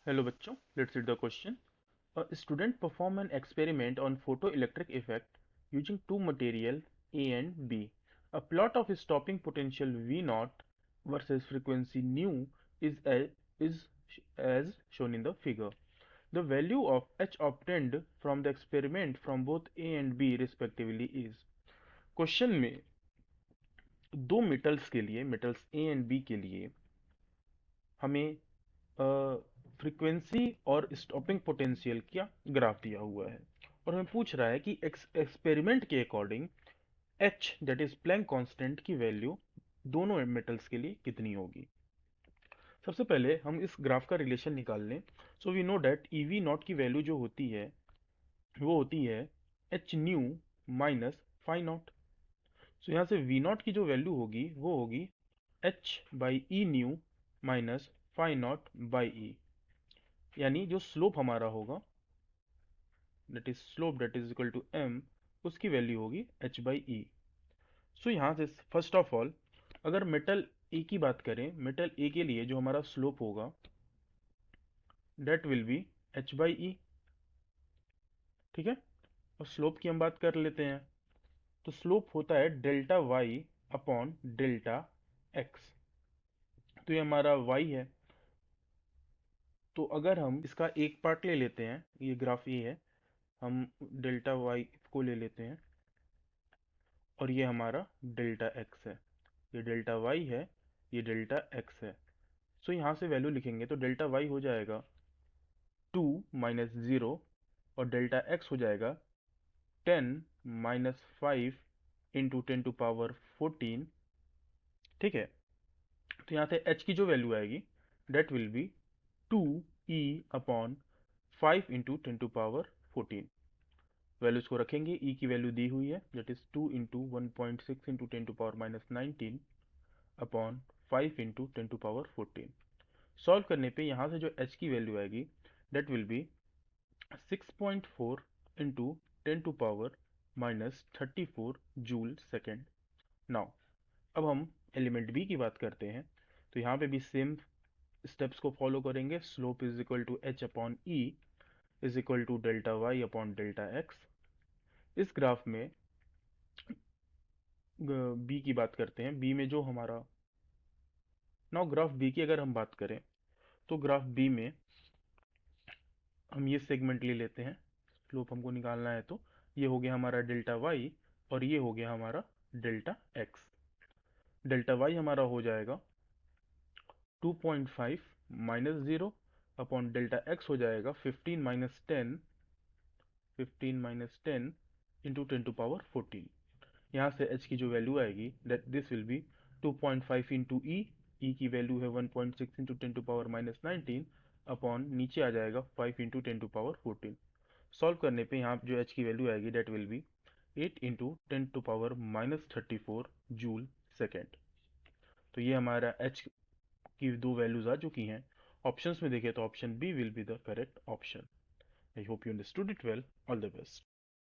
Hello बच्चों, let's read the question. A student perform an experiment on photoelectric effect using two material A and B. A plot of stopping potential V naught versus frequency nu is as shown in the figure. The value of H obtained from the experiment from both A and B respectively is. Question में दो metals A and B के लिए हमें frequency और stopping potential का graph दिया हुआ है और हमें पूछ रहा है कि एक्सपेरिमेंट के according H that is Planck constant की वैल्यू दोनों मेटल्स के लिए कितनी होगी। सबसे पहले हम इस ग्राफ का रिलेशन निकाल लें। So we know that E V naught की वैल्यू जो होती है वो होती है H nu minus phi naught. So यहाँ से वी नॉट की जो वैल्यू होगी वो होगी H by E nu minus phi naught by E, यानी जो स्लोप हमारा होगा that is slope that is equal to M, उसकी वैल्यू होगी एच बाई ई। सो यहाँ से फर्स्ट ऑफ ऑल अगर मेटल ए की बात करें, मेटल ए के लिए जो हमारा स्लोप होगा that will be H by E. ठीक है, और स्लोप की हम बात कर लेते हैं तो स्लोप होता है delta Y upon delta X. तो ये हमारा वाई है, तो अगर हम इसका एक पार्ट ले लेते हैं, ये ग्राफ ये है, हम डेल्टा वाई को ले लेते हैं और ये हमारा डेल्टा एक्स है, ये डेल्टा वाई है, ये डेल्टा एक्स है। सो यहाँ से वैल्यू लिखेंगे तो डेल्टा वाई हो जाएगा 2 माइनस ज़ीरो और डेल्टा एक्स हो जाएगा 10 माइनस 5 इंटू 10 टू पावर 14। ठीक है, तो यहाँ से एच की जो वैल्यू आएगी that will be 2 E upon 5 into 10 to power 14। Values को रखेंगे, ई की वैल्यू दी हुई है that is 2 into 1.6 into 10 to पावर-19 upon 5 into 10 to power 14। Solve करने पे यहाँ से जो एच की वैल्यू आएगी that will be 6.4 into 10 to पावर-34 जूल सेकेंड। नाउ अब हम एलिमेंट बी की बात करते हैं तो यहाँ पे भी सेम स्टेप्स को फॉलो करेंगे। Slope is equal to H upon E is equal to delta Y upon delta X. इस ग्राफ में बी की बात करते हैं, बी में जो हमारा नाउ ग्राफ बी की अगर हम बात करें तो ग्राफ बी में हम ये सेगमेंट ले लेते हैं, स्लोप हमको निकालना है तो ये हो गया हमारा डेल्टा वाई और ये हो गया हमारा डेल्टा एक्स। डेल्टा वाई हमारा हो जाएगा 2.5 minus zero upon delta x हो जाएगा 15 माइनस 10 इंटू 10 टू पावर 14। यहाँ से h की जो वैल्यू आएगी that this will be 2.5 into E की वैल्यू है 1.6 इंटू 10 टू पावर-19 अपॉन नीचे आ जाएगा 5 इंटू 10 टू पावर 14। सॉल्व करने पे यहाँ जो h की वैल्यू आएगी that will be 8 into 10 to पावर-34 जूल सेकेंड। तो ये हमारा h की दो वैल्यूज आ चुकी हैं। ऑप्शंस में देखें तो option B will be the correct option. I hope you understood it well. All the best.